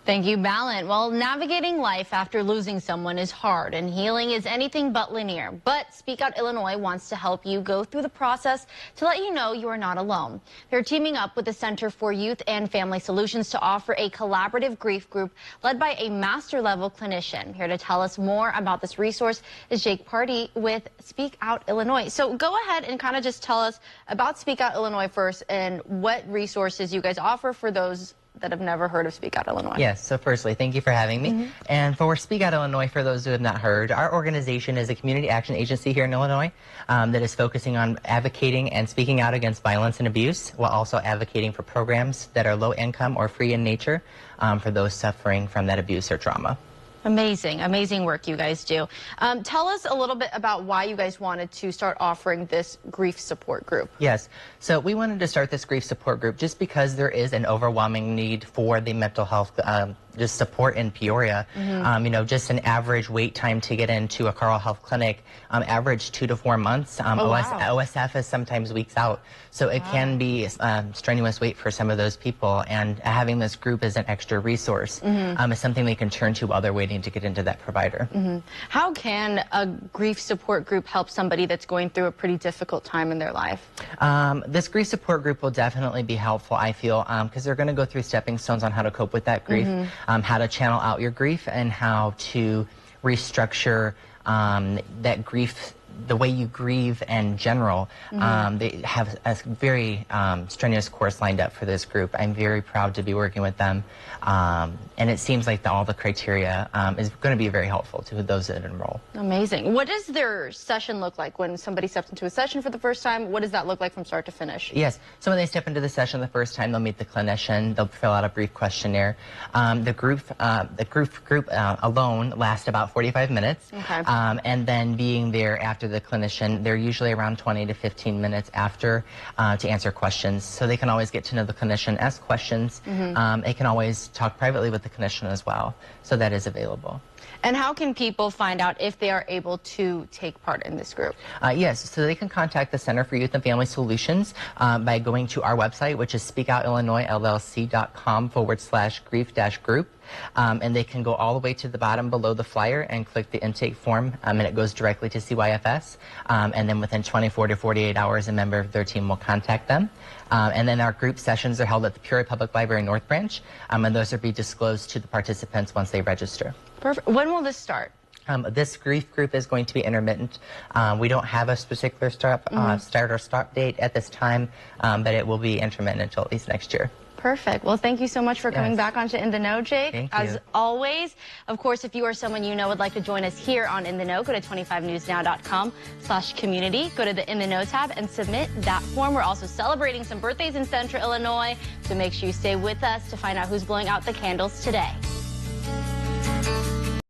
Thank you, Balint. Well, navigating life after losing someone is hard, and healing is anything but linear. But Speak Out Illinois wants to help you go through the process to let you know you are not alone. They're teaming up with the Center for Youth and Family Solutions to offer a collaborative grief group led by a master-level clinician. Here to tell us more about this resource is Jake Party with Speak Out Illinois. So go ahead and kind of just tell us about Speak Out Illinois first and what resources you guys offer for those that have never heard of Speak Out Illinois. Yes, so firstly, thank you for having me. And for Speak Out Illinois, for those who have not heard, our organization is a community action agency here in Illinois that is focusing on advocating and speaking out against violence and abuse, while also advocating for programs that are low income or free in nature for those suffering from that abuse or trauma. Amazing, amazing work you guys do. Tell us a little bit about why you guys wanted to start offering this grief support group. Yes, so we wanted to start this grief support group just because there is an overwhelming need for the mental health just support in Peoria. You know, just an average wait time to get into a Carle Health Clinic, average 2 to 4 months. OSF is sometimes weeks out, so it can be strenuous wait for some of those people, and having this group as an extra resource is something they can turn to while they're waiting to get into that provider. How can a grief support group help somebody that's going through a pretty difficult time in their life? This grief support group will definitely be helpful, I feel, because they're going to go through stepping stones on how to cope with that grief, how to channel out your grief, and how to restructure that grief, the way you grieve in general. They have a very strenuous course lined up for this group. I'm very proud to be working with them, and it seems like all the criteria is going to be very helpful to those that enroll. Amazing. What does their session look like when somebody steps into a session for the first time? What does that look like from start to finish? Yes, so when they step into the session the first time, they'll meet the clinician, they'll fill out a brief questionnaire. The group alone lasts about 45 minutes, and then being there after the clinician, they're usually around 20 to 15 minutes after to answer questions. So they can always get to know the clinician, ask questions. They can always talk privately with the clinician as well. So that is available. And how can people find out if they are able to take part in this group? Yes, so they can contact the Center for Youth and Family Solutions by going to our website, which is speakoutillinoisllc.com/grief-group. And they can go all the way to the bottom below the flyer and click the intake form, and it goes directly to CYFS. And then within 24 to 48 hours, a member of their team will contact them. And then our group sessions are held at the Peoria Public Library North Branch, and those will be disclosed to the participants once they register. Perfect. When will this start? This grief group is going to be intermittent. We don't have a particular start or stop date at this time, but it will be intermittent until at least next year. Perfect. Well, thank you so much for coming back onto In the Know, Jake. Thank you. As always, of course, if you or someone you know would like to join us here on In the Know, go to 25newsnow.com/community. Go to the In the Know tab and submit that form. We're also celebrating some birthdays in Central Illinois, so make sure you stay with us to find out who's blowing out the candles today.